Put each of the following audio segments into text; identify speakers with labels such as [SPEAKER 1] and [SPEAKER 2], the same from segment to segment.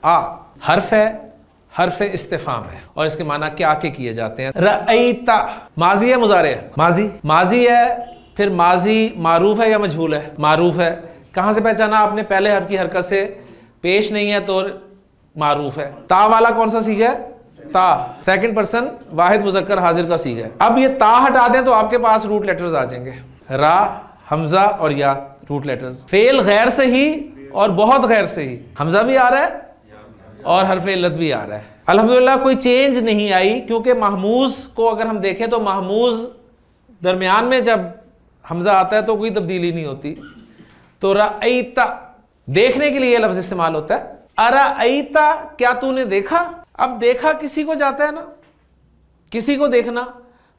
[SPEAKER 1] آ حرف ہے، حرف استفہام ہے، اور اس کے معنی کیا کے کیے جاتے ہیں. رأیتا ماضی ہے مضارع ہے؟ ماضی ہے. پھر ماضی معروف ہے یا مجہول ہے؟ معروف ہے. کہاں سے پہچانا آپ نے؟ پہلے حرف کی حرکت سے، پیش نہیں ہے تو معروف ہے. تا والا کون سا صیغہ ہے؟ تا، سیکنڈ پرسن واحد مذکر حاضر کا صیغہ ہے. اب یہ تا ہٹا دیں تو آپ کے پاس روٹ لیٹرز آ جائیں گے، را، حمزہ اور یا، روٹ لیٹرز. فعل غیر سے ہی اور بہت غیر سے ہی، حمزہ بھی آ رہا ہے اور حرف علت بھی آ رہا ہے. الحمدللہ کوئی چینج نہیں آئی، کیونکہ محموز کو اگر ہم دیکھیں تو محموز درمیان میں جب حمزہ آتا ہے تو کوئی تبدیلی نہیں ہوتی. تو رأیتا دیکھنے کے لیے یہ لفظ استعمال ہوتا ہے. ارأیتا کیا تو نے دیکھا؟ اب دیکھا کسی کو جاتا ہے نا، کسی کو دیکھنا.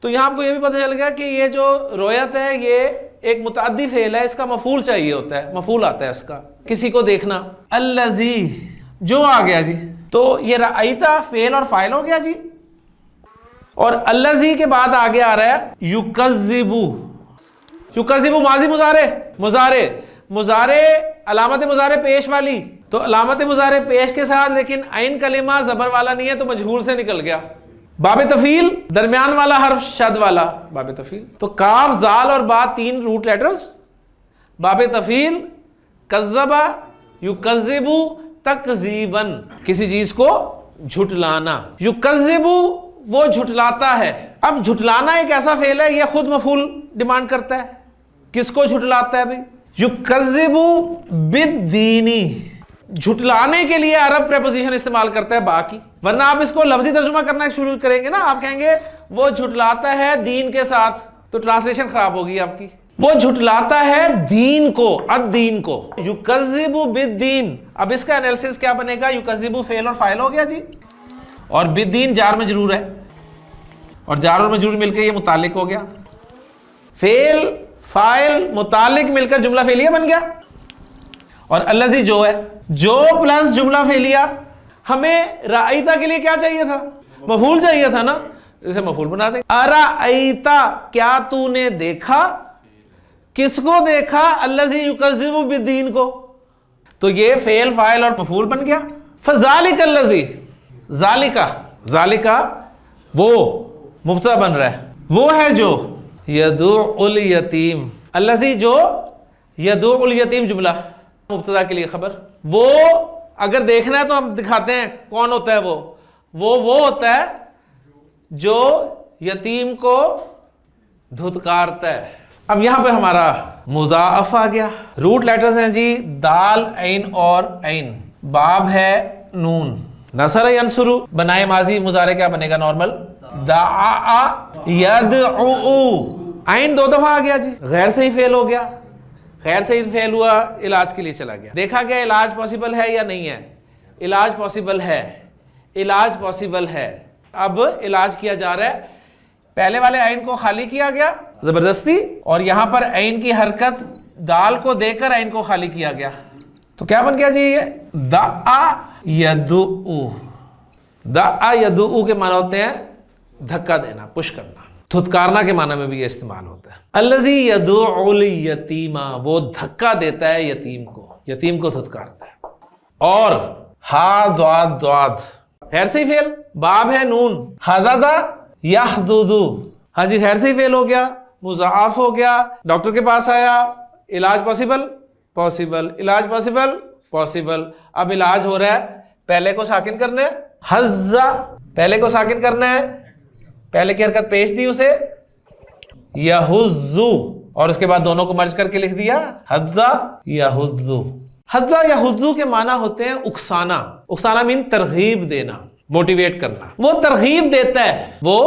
[SPEAKER 1] تو یہاں آپ کو یہ بھی پتہ چل گیا کہ یہ جو رویت ہے یہ ایک متعدی فعل ہے، اس کا مفعول چاہیے ہوتا ہے، مفعول آتا ہے اس کا، کسی کو دیکھنا. الذی جو آ گیا جی، تو یہ رأیتا فعل اور فاعل ہو گیا جی. اور الذی کے بعد آگے آ رہا ہے یکذبو. یکذبو ماضی مضارع علامت مضارع پیش والی، تو علامت مضارع پیش کے ساتھ، لیکن عین کلمہ زبر والا نہیں ہے تو مجہول سے نکل گیا. باب تفعیل درمیان والا حرف شد والا باب تفعیل. تو کاف، زال اور با تین روٹ لیٹرز. باب تفعیل کذبا یکذبو تکذیباً، کسی چیز کو جھٹلانا. یکذبو وہ جھٹلاتا ہے. اب جھٹلانا ایک ایسا فعل ہے، یہ خود مفعول ڈیمانڈ کرتا ہے. کس کو جھٹلاتا ہے بھائی؟ یکذبو بالدینی، جھٹلانے کے لیے عرب پریپوزیشن استعمال کرتا ہے با کی. ورنہ آپ اس کو لفظی ترجمہ کرنا شروع کریں گے نا، آپ کہیں گے وہ جھٹلاتا ہے دین کے ساتھ، تو ٹرانسلیشن خراب ہوگی آپ کی. وہ جھٹلاتا ہے دین کو، الدین کو. یکذبو بالدین. اب اس کا انالیسس کیا بنے گا؟ یکذبو فعل اور فاعل ہو گیا جی، اور بالدین جار مجرور ہے، اور جار اور مجرور مل کے یہ متعلق ہو گیا. فعل فاعل متعلق مل کر جملہ فعلیہ بن گیا. اور الذی جو ہے، جو پلس جملہ فعلیہ. ہمیں رأیتا کے لیے کیا چاہیے تھا؟ مفعول چاہیے تھا نا، اسے مفعول بنا دیں. ارأیتا کیا تو نے دیکھا؟ کس کو دیکھا؟ الذی یکذب بالدین کو. تو یہ فعل فاعل اور مفعول بن گیا. فذالک الذی، ذالکا وہ مبتدا بن رہا ہے، وہ ہے جو یدعو الیتیم. الذی جو یدعو الیتیم جملہ مبتدا کے لیے خبر. وہ اگر دیکھنا ہے تو ہم دکھاتے ہیں کون ہوتا ہے. وہ ہوتا ہے جو یتیم کو دھتکارتا ہے. اب یہاں پر ہمارا مضاعف آ گیا. روٹ لیٹرز ہیں جی دال، عین اور عین. باب ہے نون. نصر ینصر بنائے ماضی مضارع کیا بنے گا؟ نارمل. دعا یدعو، عین دو دفعہ آ گیا جی، غیر صحیح فعل ہو گیا. غیر صحیح فعل ہوا، علاج کے لیے چلا گیا. دیکھا گیا علاج پاسبل ہے یا نہیں ہے؟ علاج پاسبل ہے، علاج پاسبل ہے. اب علاج کیا جا رہا ہے. پہلے والے عین کو خالی کیا گیا زبردستی، اور یہاں پر عین کی حرکت دال کو دے کر عین کو خالی کیا گیا. تو کیا بن گیا جی؟ یہ دعا یدعو. دعا یدعو کے معنی ہوتے ہیں دھکا دینا، پش کرنا. دھتکارنا کے معنی میں بھی یہ استعمال ہوتا ہے. الذی یدعو الیتیم، وہ دھکا دیتا ہے یتیم کو، یتیم کو دھتکارتا ہے. اور ہا ضاد ضاد غیر صحیح فعل. باب ہے نون. حدد یحدد، ہاں جی غیر صحیح فعل ہو گیا، مضاعف ہو گیا. ڈاکٹر کے پاس آیا، علاج پاسبل، پاسبل. علاج پاسبل، پاسبل. اب علاج ہو رہا ہے، پہلے کو ساکن کرنا ہے. حزہ، پہلے کو ساکن کرنا ہے، پہلے کی حرکت پیش دی اسے. یحزو، اور اس کے بعد دونوں کو مرج کر کے لکھ دیا حزہ یحزو. حزہ یحزو کے معنی ہوتے ہیں اکسانا. اکسانا مین ترغیب دینا، موٹیویٹ کرنا. وہ ترغیب دیتا ہے، وہ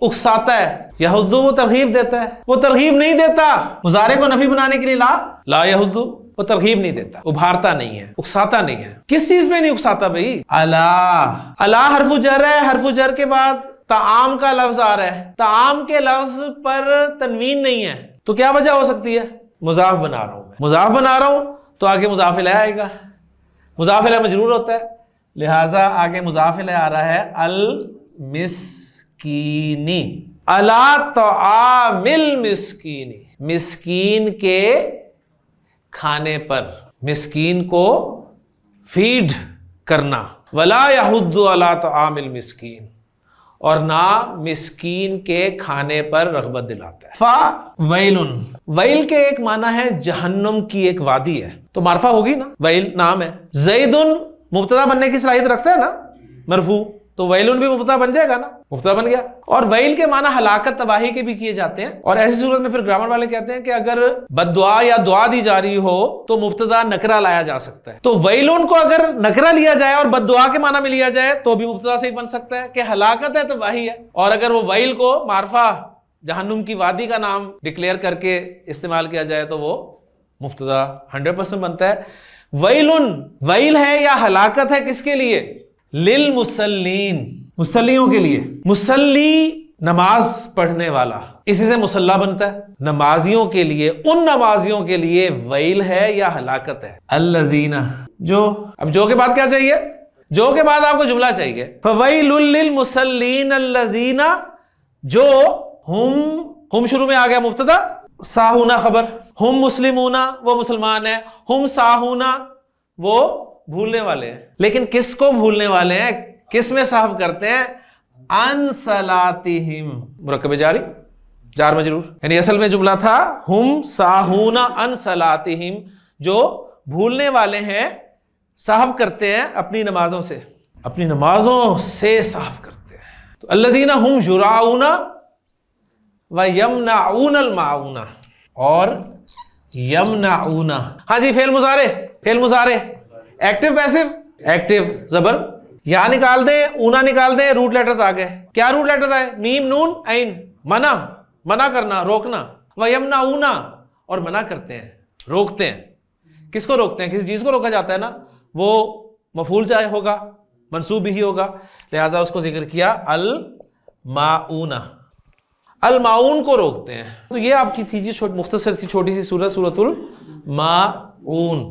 [SPEAKER 1] اکساتا ہے. یحزو وہ ترغیب دیتا ہے، وہ ترغیب نہیں دیتا. مضارع کو نفی بنانے کے لیے لا یحزو، وہ ترغیب نہیں دیتا، ابھارتا نہیں ہے، اکساتا نہیں ہے. کس چیز میں نہیں اکساتا بھائی؟ الا حرف جر ہے، حرف جر کے بعد طعام کا لفظ آ رہا ہے. طعام کے لفظ پر تنوین نہیں ہے، تو کیا وجہ ہو سکتی ہے؟ مضاف بنا رہا ہوں میں، مضاف بنا رہا ہوں تو آگے مضاف الیہ آئے گا. مضاف الیہ مجرور ہوتا ہے، لہٰذا آگے مضاف الیہ آ رہا ہے المسکینی. الا طعام المسکینی، مسکین کے کھانے پر، مسکین کو فیڈ کرنا. ولا یحض علی طعام المسکین، اور نہ مسکین کے کھانے پر رغبت دلاتا ہے. فویل، ویل کے ایک معنی ہے جہنم کی ایک وادی ہے، تو معرفہ ہوگی نا، ویل نام ہے. زید مبتدا بننے کی صلاحیت رکھتا ہے نا مرفوع، تو ویل بھی مبتدا بن جائے گا نا، مبتدا بن گیا. اور ویل کے معنی ہلاکت تباہی کے بھی کیے جاتے ہیں، اور ایسی صورت میں پھر گرامر والے کہتے ہیں کہ اگر بد دعا یا دعا دی جا رہی ہو تو مبتدا نکرہ لایا جا سکتا ہے. تو ویلون کو اگر نکرہ لیا جائے اور بد دعا کے معنی میں لیا جائے تو بھی مبتدا سے ہی بن سکتا ہے کہ ہلاکت ہے تباہی ہے. اور اگر وہ ویل کو معرفہ جہنم کی وادی کا نام ڈکلیئر کر کے استعمال کیا جائے تو وہ مبتدا 100% بنتا ہے. ویلن، ویل ہے یا ہلاکت ہے کس کے لیے؟ للمصلین، مصلیوں کے لیے. مصلی نماز پڑھنے والا، اسی سے مصلی بنتا ہے. نمازیوں کے لیے، ان نمازیوں کے لیے ویل ہے یا ہلاکت ہے. الذین، جو، اب جو کے بعد کیا چاہیے؟ جو کے بعد آپ کو جملہ چاہیے. فویل للمصلین الذین، جو ہم شروع میں آ گیا مبتدا، ساہونا خبر، ہم مسلمون وہ مسلمان ہیں، ہم ساہونا وہ بھولنے والے ہیں. لیکن کس کو بھولنے والے ہیں؟ کس میں صاف کرتے ہیں؟ ان صلاتہم، مرکب جاری جار مجرور، یعنی اصل میں جملہ تھا ہم ساہون ان صلاتہم، جو بھولنے والے ہیں، صاف کرتے ہیں اپنی نمازوں سے، اپنی نمازوں سے صاف کرتے ہیں. تو الذین ہم یراؤون ویمنعون الماعون، اور یمنعون، ہاں جی فعل مضارع، فعل مضارع ایکٹیو پیسو، ایکٹیو زبر، یا نکال دیں اونا نکال دیں، روٹ لیٹرز آ گئے. کیا روٹ لیٹرز آئے؟ میم نون عین، منع، منع کرنا، روکنا. ویمنعون، اور منع کرتے ہیں، روکتے ہیں. کس کو روکتے ہیں؟ کسی چیز کو روکا جاتا ہے نا، وہ مفعول چاہے ہوگا، منصوب بھی ہوگا، لہذا اس کو ذکر کیا الماعون، الماعون کو روکتے ہیں. تو یہ آپ کی تھی جی مختصر سی چھوٹی سی سورت، سورۃ الماعون.